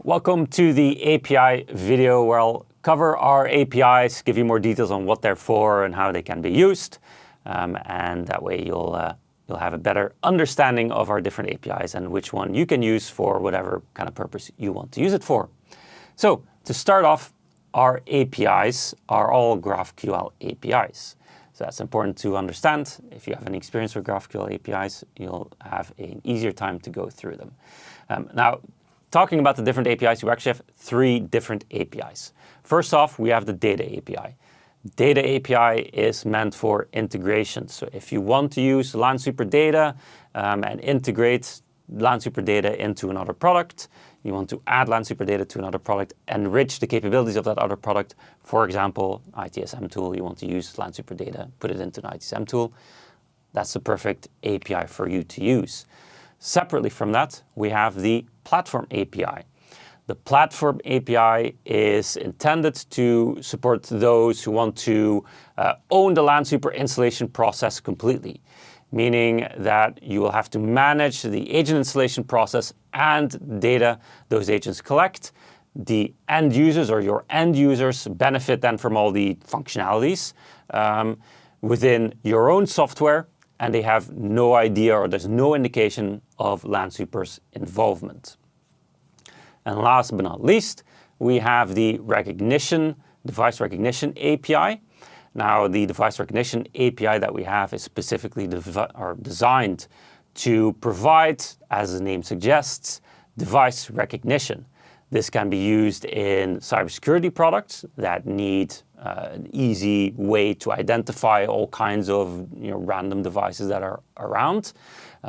Welcome to the API video where I'll cover our APIs, give you more details on what they're for and how they can be used. And that way you'll have a better understanding of our different APIs and which one you can use for whatever kind of purpose you want to use it for. So to start off, our APIs are all GraphQL APIs. So that's important to understand. If you have any experience with GraphQL APIs, you'll have an easier time to go through them. Now, talking about the different APIs, you actually have three different APIs. First off, we have the Data API. Data API is meant for integration. So if you want to use Lansweeper data and integrate Lansweeper data into another product, you want to add Lansweeper data to another product, enrich the capabilities of that other product. For example, ITSM tool, you want to use Lansweeper data, put it into an ITSM tool. That's the perfect API for you to use. Separately from that, we have the Platform API. The Platform API is intended to support those who want to own the Lansweeper installation process completely, meaning that you will have to manage the agent installation process and data those agents collect. The end users or your end users benefit then from all the functionalities within your own software, and they have no idea or there's no indication of Lansweeper's involvement. And last but not least, we have the device recognition API. Now, the device recognition API that we have is specifically designed to provide, as the name suggests, device recognition. This can be used in cybersecurity products that need an easy way to identify all kinds of random devices that are around.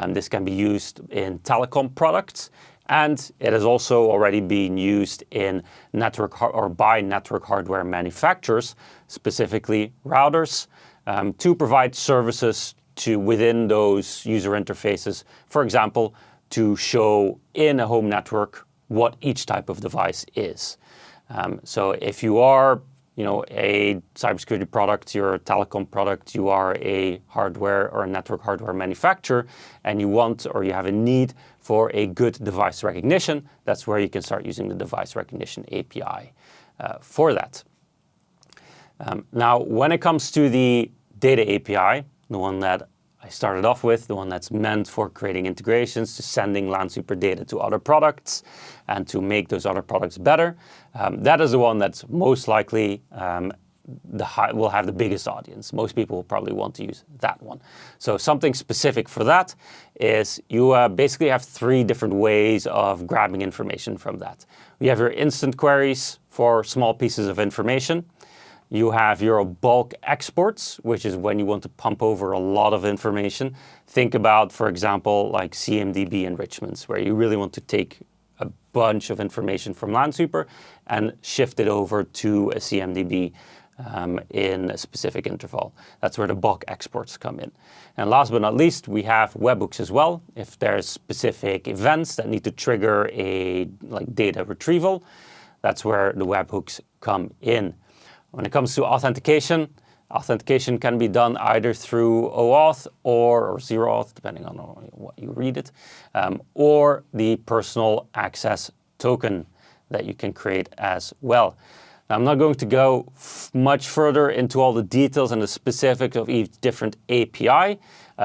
This can be used in telecom products, and it has also already been used in by network hardware manufacturers, specifically routers, to provide services within those user interfaces. For example, to show in a home network what each type of device is. So if you are a cybersecurity product, you're a telecom product, you are a hardware or a network hardware manufacturer, and you want or you have a need for a good device recognition, that's where you can start using the device recognition API for that. Now, when it comes to the Data API, the one that I started off with, the one that's meant for creating integrations, to sending Lansweeper data to other products and to make those other products better. That is the one that's most likely will have the biggest audience. Most people will probably want to use that one. So something specific for that is you basically have three different ways of grabbing information from that. You have your instant queries for small pieces of information. You have your bulk exports, which is when you want to pump over a lot of information. Think about, for example, like CMDB enrichments, where you really want to take a bunch of information from Lansweeper and shift it over to a CMDB in a specific interval. That's where the bulk exports come in. And last but not least, we have webhooks as well. If there's specific events that need to trigger a data retrieval, that's where the webhooks come in. When it comes to authentication, authentication can be done either through OAuth or zero auth, depending on what you read it, or the personal access token that you can create as well. Now, I'm not going to go much further into all the details and the specifics of each different API.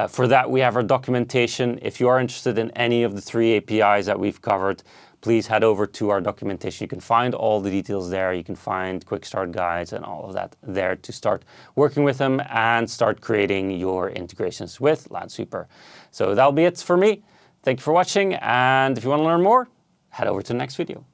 For that, we have our documentation. If you are interested in any of the three APIs that we've covered, please head over to our documentation. You can find all the details there. You can find quick start guides and all of that there to start working with them and start creating your integrations with Lansweeper. So that'll be it for me. Thank you for watching. And if you want to learn more, head over to the next video.